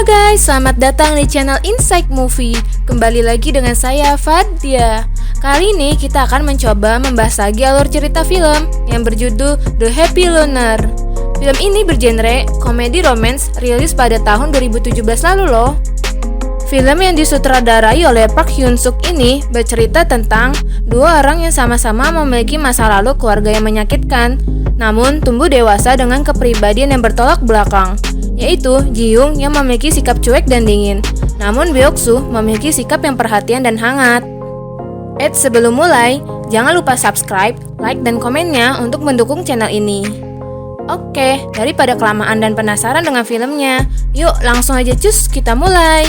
guys, selamat datang di channel Insight Movie. Kembali lagi dengan saya, Fadia. Kali ini kita akan mencoba membahas lagi alur cerita film yang berjudul The Happy Loner. Film ini bergenre komedi romance, rilis pada tahun 2017 lalu loh. Film yang disutradarai oleh Park Hyun Suk ini bercerita tentang dua orang yang sama-sama memiliki masa lalu keluarga yang menyakitkan, namun tumbuh dewasa dengan kepribadian yang bertolak belakang, yaitu Ji Young yang memiliki sikap cuek dan dingin, namun Byuk Soo memiliki sikap yang perhatian dan hangat. Sebelum mulai, jangan lupa subscribe, like, dan komennya untuk mendukung channel ini. Oke, daripada kelamaan dan penasaran dengan filmnya, yuk langsung aja cus kita mulai.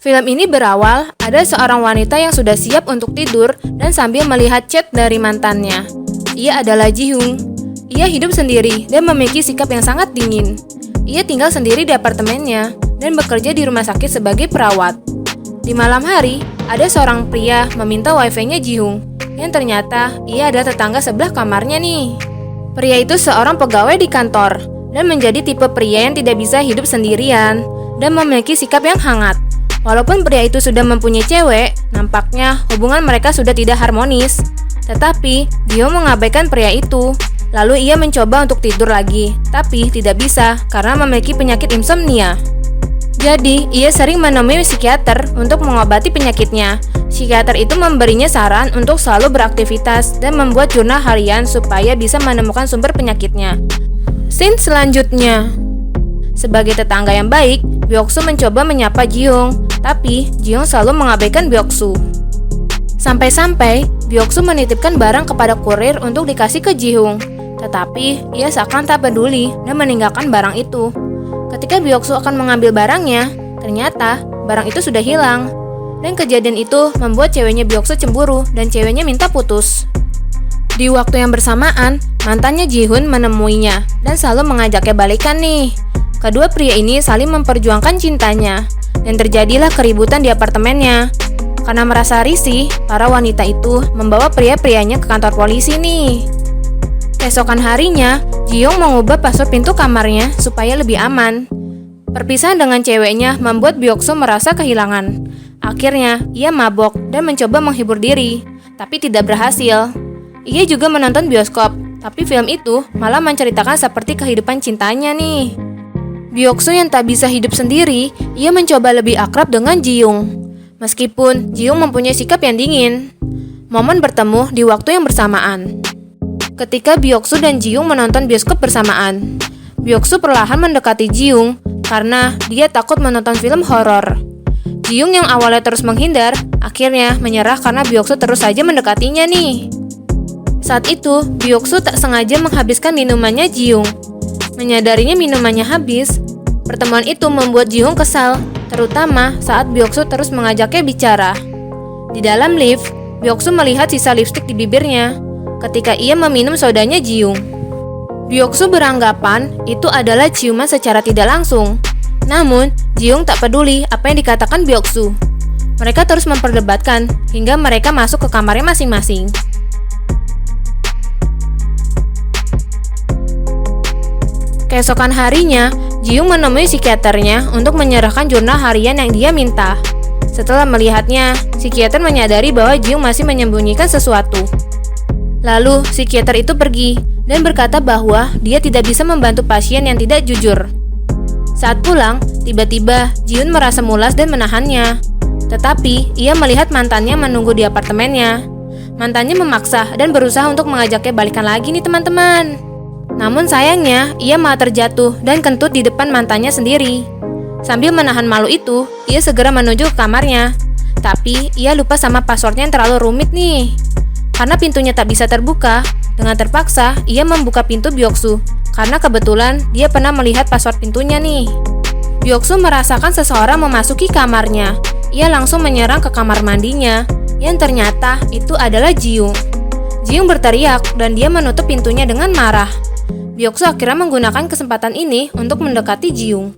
Film ini berawal ada seorang wanita yang sudah siap untuk tidur dan sambil melihat chat dari mantannya. Ia adalah Ji Young. Ia hidup sendiri dan memiliki sikap yang sangat dingin. Ia tinggal sendiri di apartemennya dan bekerja di rumah sakit sebagai perawat. Di malam hari, ada seorang pria meminta wifi-nya Ji Young, yang ternyata ia ada tetangga sebelah kamarnya nih. Pria itu seorang pegawai di kantor dan menjadi tipe pria yang tidak bisa hidup sendirian dan memiliki sikap yang hangat. Walaupun pria itu sudah mempunyai cewek, nampaknya hubungan mereka sudah tidak harmonis. Tetapi, Ji Young mengabaikan pria itu. Lalu ia mencoba untuk tidur lagi, tapi tidak bisa karena memiliki penyakit insomnia. Jadi, ia sering menemui psikiater untuk mengobati penyakitnya. Psikiater itu memberinya saran untuk selalu beraktivitas dan membuat jurnal harian supaya bisa menemukan sumber penyakitnya. Scene selanjutnya. Sebagai tetangga yang baik, Byuk Soo mencoba menyapa Ji Young, tapi Ji Young selalu mengabaikan Byuk Soo. Sampai-sampai, Byuk Soo menitipkan barang kepada kurir untuk dikasih ke Ji Young, tetapi ia seakan tak peduli dan meninggalkan barang itu. Ketika Byuk Soo akan mengambil barangnya, ternyata barang itu sudah hilang. Dan kejadian itu membuat ceweknya Byuk Soo cemburu dan ceweknya minta putus. Di waktu yang bersamaan, mantannya Ji Hoon menemuinya dan selalu mengajaknya balikan nih. Kedua pria ini saling memperjuangkan cintanya dan terjadilah keributan di apartemennya. Karena merasa risih, para wanita itu membawa pria-prianya ke kantor polisi nih. Keesokan harinya, Ji Young mengubah password pintu kamarnya supaya lebih aman. Perpisahan dengan ceweknya membuat Byuk Soo merasa kehilangan. Akhirnya, ia mabok dan mencoba menghibur diri, tapi tidak berhasil. Ia juga menonton bioskop, tapi film itu malah menceritakan seperti kehidupan cintanya nih. Byuk Soo yang tak bisa hidup sendiri, ia mencoba lebih akrab dengan Ji Young. Meskipun Ji Young mempunyai sikap yang dingin. Momen bertemu di waktu yang bersamaan. Ketika Byuk Soo dan Ji Young menonton bioskop bersamaan, Byuk Soo perlahan mendekati Ji Young karena dia takut menonton film horor. Ji Young yang awalnya terus menghindar, akhirnya menyerah karena Byuk Soo terus saja mendekatinya nih. Saat itu, Byuk Soo tak sengaja menghabiskan minumannya Ji Young. Menyadarinya minumannya habis, pertemuan itu membuat Ji Young kesal, terutama saat Byuk Soo terus mengajaknya bicara. Di dalam lift, Byuk Soo melihat sisa lipstik di bibirnya ketika ia meminum sodanya Ji Young. Byuk Soo beranggapan itu adalah ciuman secara tidak langsung. Namun, Ji Young tak peduli apa yang dikatakan Byuk Soo. Mereka terus memperdebatkan hingga mereka masuk ke kamarnya masing-masing. Keesokan harinya, Ji Young menemui psikiaternya untuk menyerahkan jurnal harian yang dia minta. Setelah melihatnya, psikiater menyadari bahwa Ji Young masih menyembunyikan sesuatu. Lalu, psikiater itu pergi dan berkata bahwa dia tidak bisa membantu pasien yang tidak jujur. Saat pulang, tiba-tiba Ji Young merasa mulas dan menahannya. Tetapi, ia melihat mantannya menunggu di apartemennya. Mantannya memaksa dan berusaha untuk mengajaknya balikan lagi nih teman-teman. Namun sayangnya, ia malah terjatuh dan kentut di depan mantannya sendiri. Sambil menahan malu itu, ia segera menuju ke kamarnya. Tapi, ia lupa sama passwordnya yang terlalu rumit nih. Karena pintunya tak bisa terbuka, dengan terpaksa ia membuka pintu Byuk Soo karena kebetulan dia pernah melihat password pintunya nih. Byuk Soo merasakan seseorang memasuki kamarnya. Ia langsung menyerang ke kamar mandinya, yang ternyata itu adalah Ji Young. Ji Young berteriak dan dia menutup pintunya dengan marah. Byuk Soo akhirnya menggunakan kesempatan ini untuk mendekati Ji Young.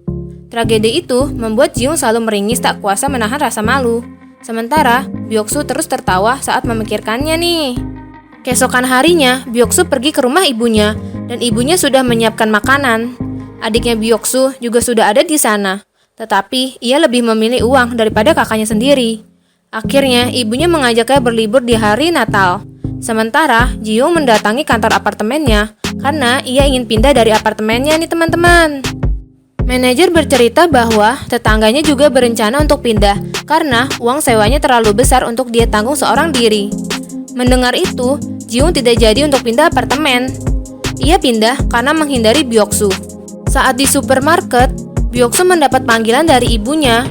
Tragedi itu membuat Ji-young selalu meringis tak kuasa menahan rasa malu. Sementara Byuk-soo terus tertawa saat memikirkannya nih. Keesokan harinya, Byuk-soo pergi ke rumah ibunya dan ibunya sudah menyiapkan makanan. Adiknya Byuk-soo juga sudah ada di sana, tetapi ia lebih memilih uang daripada kakaknya sendiri. Akhirnya, ibunya mengajaknya berlibur di hari Natal. Sementara, Ji-young mendatangi kantor apartemennya karena ia ingin pindah dari apartemennya nih teman-teman. Manajer bercerita bahwa tetangganya juga berencana untuk pindah karena uang sewanya terlalu besar untuk dia tanggung seorang diri. Mendengar itu, Ji-young tidak jadi untuk pindah apartemen. Ia pindah karena menghindari Byuk-soo. Saat di supermarket, Byuk-soo mendapat panggilan dari ibunya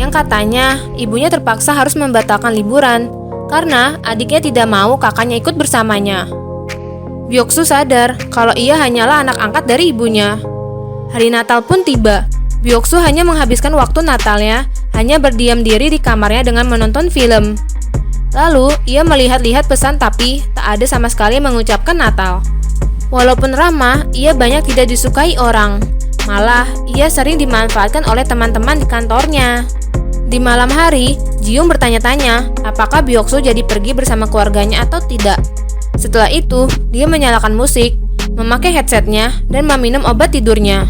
yang katanya ibunya terpaksa harus membatalkan liburan karena adiknya tidak mau kakaknya ikut bersamanya. Byuk-soo sadar kalau ia hanyalah anak angkat dari ibunya. Hari Natal pun tiba. Byuk-soo hanya menghabiskan waktu Natalnya hanya berdiam diri di kamarnya dengan menonton film. Lalu, ia melihat-lihat pesan tapi tak ada sama sekali mengucapkan Natal. Walaupun ramah, ia banyak tidak disukai orang. Malah, ia sering dimanfaatkan oleh teman-teman di kantornya. Di malam hari, Ji-young bertanya-tanya apakah Byuk-soo jadi pergi bersama keluarganya atau tidak. Setelah itu, dia menyalakan musik, memakai headsetnya, dan meminum obat tidurnya.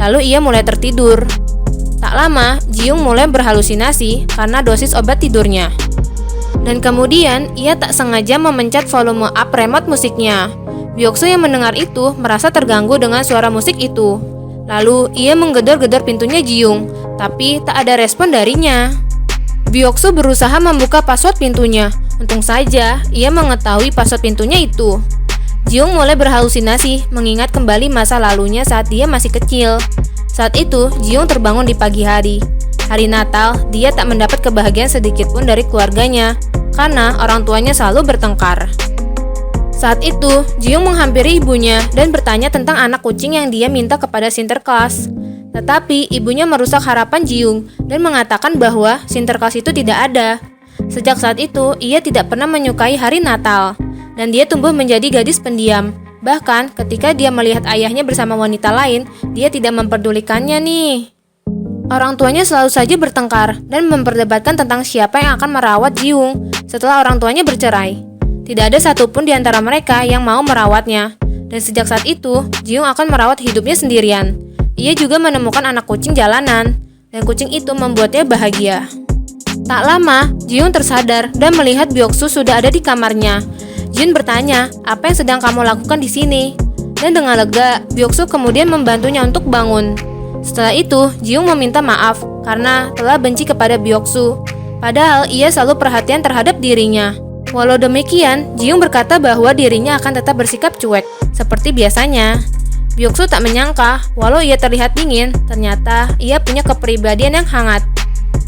Lalu ia mulai tertidur. Tak lama, Ji-young mulai berhalusinasi karena dosis obat tidurnya. Dan kemudian, ia tak sengaja memencet volume up remote musiknya. Byuk-soo yang mendengar itu merasa terganggu dengan suara musik itu. Lalu, ia menggedor-gedor pintunya Ji-young, tapi tak ada respon darinya. Byuk-soo berusaha membuka password pintunya. Untung saja, ia mengetahui password pintunya itu. Ji-young mulai berhalusinasi mengingat kembali masa lalunya saat dia masih kecil. Saat itu, Ji-young terbangun di pagi hari. Hari Natal, dia tak mendapat kebahagiaan sedikit pun dari keluarganya karena orang tuanya selalu bertengkar. Saat itu, Ji-young menghampiri ibunya dan bertanya tentang anak kucing yang dia minta kepada Sinterklas. Tetapi ibunya merusak harapan Ji-young dan mengatakan bahwa Sinterklas itu tidak ada. Sejak saat itu, ia tidak pernah menyukai hari Natal. Dan dia tumbuh menjadi gadis pendiam. Bahkan ketika dia melihat ayahnya bersama wanita lain, dia tidak memperdulikannya nih. Orang tuanya selalu saja bertengkar dan memperdebatkan tentang siapa yang akan merawat Ji-young setelah orang tuanya bercerai. Tidak ada satupun di antara mereka yang mau merawatnya. Dan sejak saat itu, Ji-young akan merawat hidupnya sendirian. Ia juga menemukan anak kucing jalanan, dan kucing itu membuatnya bahagia. Tak lama, Ji-young tersadar dan melihat Byuk-soo sudah ada di kamarnya. Jin bertanya, apa yang sedang kamu lakukan di sini? Dan dengan lega, Byuk-soo kemudian membantunya untuk bangun. Setelah itu, Ji-young meminta maaf karena telah benci kepada Byuk-soo. Padahal ia selalu perhatian terhadap dirinya. Walau demikian, Ji-young berkata bahwa dirinya akan tetap bersikap cuek, seperti biasanya. Byuk-soo tak menyangka, walau ia terlihat dingin, ternyata ia punya kepribadian yang hangat.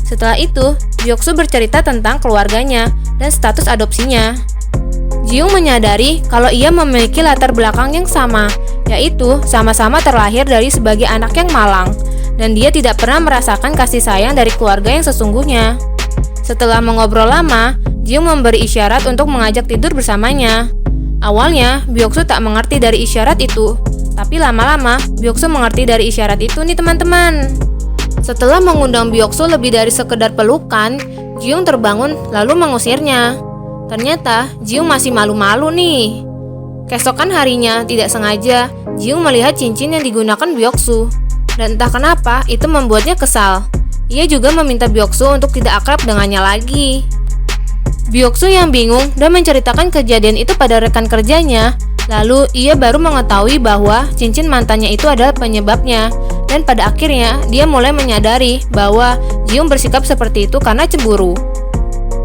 Setelah itu, Byuk-soo bercerita tentang keluarganya dan status adopsinya. Ji-young menyadari kalau ia memiliki latar belakang yang sama, yaitu sama-sama terlahir dari sebagai anak yang malang, dan dia tidak pernah merasakan kasih sayang dari keluarga yang sesungguhnya. Setelah mengobrol lama, Ji-young memberi isyarat untuk mengajak tidur bersamanya. Awalnya, Byuk-soo tak mengerti dari isyarat itu, tapi lama-lama Byuk-soo mengerti dari isyarat itu nih teman-teman. Setelah mengundang Byuk-soo lebih dari sekedar pelukan, Ji-young terbangun lalu mengusirnya. Ternyata Ji-young masih malu-malu nih. Keesokan harinya, tidak sengaja, Ji-young melihat cincin yang digunakan Byuk-soo. Dan entah kenapa, itu membuatnya kesal. Ia juga meminta Byuk-soo untuk tidak akrab dengannya lagi. Byuk-soo yang bingung dan menceritakan kejadian itu pada rekan kerjanya. Lalu, ia baru mengetahui bahwa cincin mantannya itu adalah penyebabnya. Dan pada akhirnya, dia mulai menyadari bahwa Ji-young bersikap seperti itu karena cemburu.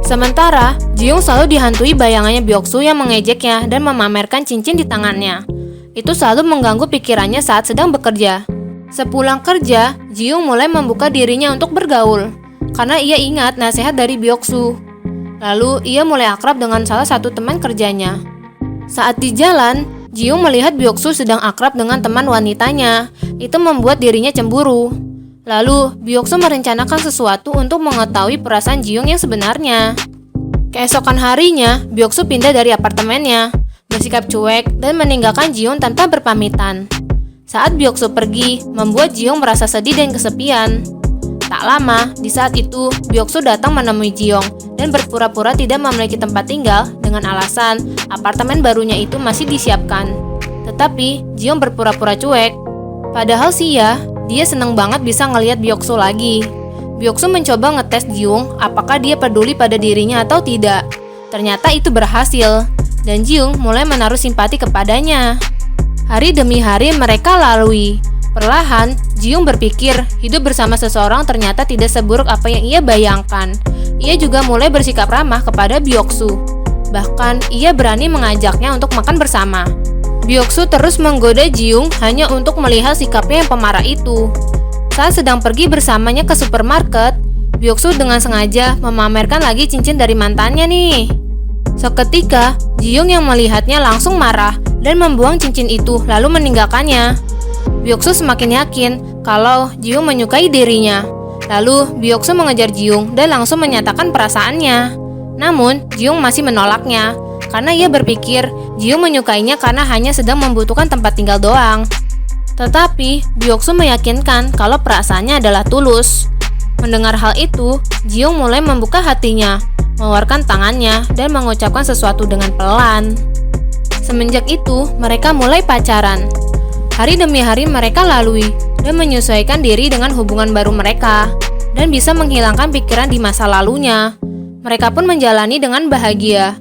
Sementara, Ji-young selalu dihantui bayangannya Byuk-soo yang mengejeknya dan memamerkan cincin di tangannya. Itu selalu mengganggu pikirannya saat sedang bekerja. Sepulang kerja, Ji-young mulai membuka dirinya untuk bergaul, karena ia ingat nasihat dari Byuk-soo. Lalu, ia mulai akrab dengan salah satu teman kerjanya. Saat di jalan, Ji-young melihat Byuk-soo sedang akrab dengan teman wanitanya. Itu membuat dirinya cemburu. Lalu, Byuk-soo merencanakan sesuatu untuk mengetahui perasaan Ji-young yang sebenarnya. Keesokan harinya, Byuk-soo pindah dari apartemennya, bersikap cuek dan meninggalkan Ji-young tanpa berpamitan. Saat Byoksu pergi, membuat Ji-young merasa sedih dan kesepian. Tak lama, di saat itu, Byoksu datang menemui Ji-young dan berpura-pura tidak memiliki tempat tinggal dengan alasan apartemen barunya itu masih disiapkan. Tetapi, Ji-young berpura-pura cuek. Padahal sih ya, dia seneng banget bisa ngelihat Byoksu lagi. Byoksu mencoba ngetes Ji-young apakah dia peduli pada dirinya atau tidak. Ternyata itu berhasil, dan Ji-young mulai menaruh simpati kepadanya. Hari demi hari mereka lalui. Perlahan, Ji-young berpikir hidup bersama seseorang ternyata tidak seburuk apa yang ia bayangkan. Ia juga mulai bersikap ramah kepada Byoksu. Bahkan, ia berani mengajaknya untuk makan bersama. Byoksu terus menggoda Ji-young hanya untuk melihat sikapnya yang pemarah itu. Saat sedang pergi bersamanya ke supermarket, Byoksu dengan sengaja memamerkan lagi cincin dari mantannya nih. Seketika, Ji-young yang melihatnya langsung marah dan membuang cincin itu lalu meninggalkannya. Byoksu semakin yakin kalau Ji-young menyukai dirinya. Lalu Byoksu mengejar Ji-young dan langsung menyatakan perasaannya. Namun Ji-young masih menolaknya karena ia berpikir Ji-young menyukainya karena hanya sedang membutuhkan tempat tinggal doang. Tetapi Byoksu meyakinkan kalau perasaannya adalah tulus. Mendengar hal itu, Ji-young mulai membuka hatinya, mengeluarkan tangannya dan mengucapkan sesuatu dengan pelan. Semenjak itu, mereka mulai pacaran. Hari demi hari mereka lalui dan menyesuaikan diri dengan hubungan baru mereka dan bisa menghilangkan pikiran di masa lalunya. Mereka pun menjalani dengan bahagia.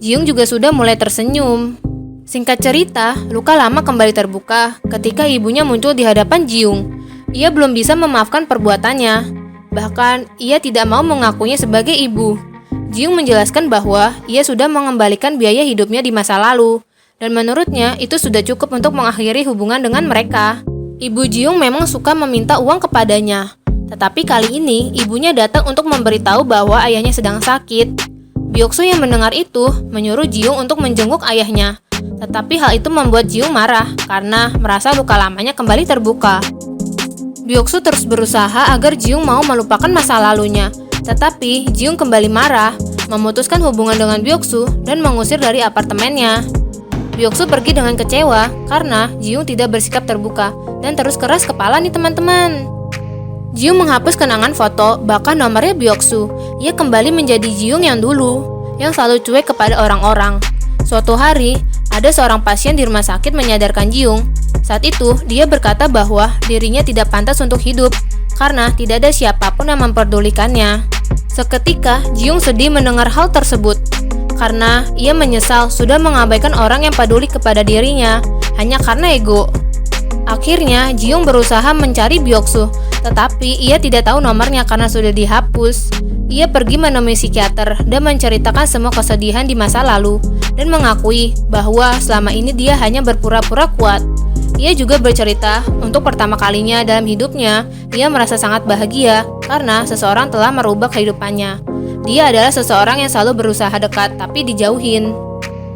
Ji-young juga sudah mulai tersenyum. Singkat cerita, luka lama kembali terbuka ketika ibunya muncul di hadapan Ji-young. Ia belum bisa memaafkan perbuatannya. Bahkan, ia tidak mau mengakuinya sebagai ibu. Ji-young menjelaskan bahwa ia sudah mengembalikan biaya hidupnya di masa lalu, dan menurutnya itu sudah cukup untuk mengakhiri hubungan dengan mereka. Ibu Ji-young memang suka meminta uang kepadanya, tetapi kali ini ibunya datang untuk memberitahu bahwa ayahnya sedang sakit. Byoksu yang mendengar itu menyuruh Ji-young untuk menjenguk ayahnya, tetapi hal itu membuat Ji-young marah karena merasa luka lamanya kembali terbuka. Byoksu terus berusaha agar Ji-young mau melupakan masa lalunya, tetapi Ji-young kembali marah, memutuskan hubungan dengan Byoksu dan mengusir dari apartemennya. Byoksu pergi dengan kecewa karena Ji-young tidak bersikap terbuka dan terus keras kepala nih teman-teman. Ji-young menghapus kenangan foto, bahkan nomornya Byoksu. Ia kembali menjadi Ji-young yang dulu, yang selalu cuek kepada orang-orang. Suatu hari, ada seorang pasien di rumah sakit menyadarkan Ji-young. Saat itu, dia berkata bahwa dirinya tidak pantas untuk hidup karena tidak ada siapapun yang memperdulikannya. Seketika, Ji-young sedih mendengar hal tersebut karena ia menyesal sudah mengabaikan orang yang peduli kepada dirinya hanya karena ego. Akhirnya, Ji-young berusaha mencari Byoksu, tetapi ia tidak tahu nomornya karena sudah dihapus. Ia pergi menemui psikiater dan menceritakan semua kesedihan di masa lalu dan mengakui bahwa selama ini dia hanya berpura-pura kuat. Ia juga bercerita untuk pertama kalinya dalam hidupnya, dia merasa sangat bahagia karena seseorang telah merubah kehidupannya. Dia adalah seseorang yang selalu berusaha dekat tapi dijauhin.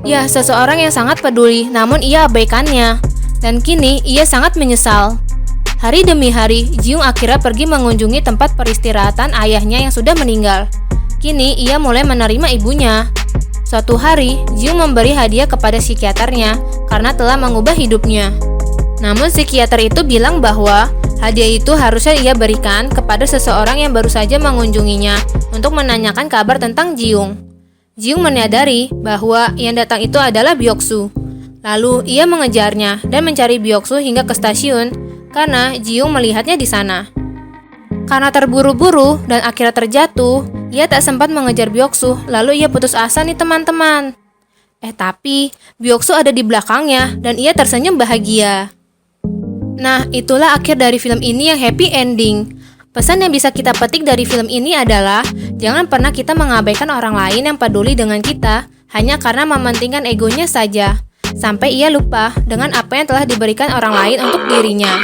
Ya, seseorang yang sangat peduli namun ia abaikannya. Dan kini ia sangat menyesal. Hari demi hari, Ji-young akhirnya pergi mengunjungi tempat peristirahatan ayahnya yang sudah meninggal. Kini ia mulai menerima ibunya. Suatu hari, Ji-young memberi hadiah kepada psikiaternya karena telah mengubah hidupnya. Namun psikiater itu bilang bahwa hadiah itu harusnya ia berikan kepada seseorang yang baru saja mengunjunginya untuk menanyakan kabar tentang Ji-young. Ji-young menyadari bahwa yang datang itu adalah Byoksu. Lalu ia mengejarnya dan mencari Byoksu hingga ke stasiun karena Ji-young melihatnya di sana. Karena terburu-buru dan akhirnya terjatuh, ia tak sempat mengejar Byoksu, lalu ia putus asa nih teman-teman. Tapi Byoksu ada di belakangnya dan ia tersenyum bahagia. Nah, itulah akhir dari film ini yang happy ending. Pesan yang bisa kita petik dari film ini adalah jangan pernah kita mengabaikan orang lain yang peduli dengan kita hanya karena mementingkan egonya saja, sampai ia lupa dengan apa yang telah diberikan orang lain untuk dirinya.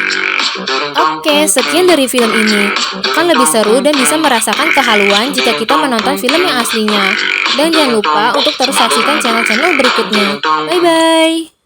Oke, sekian dari film ini. Akan lebih seru dan bisa merasakan kehaluan jika kita menonton film yang aslinya. Dan jangan lupa untuk terus saksikan channel-channel berikutnya. Bye-bye!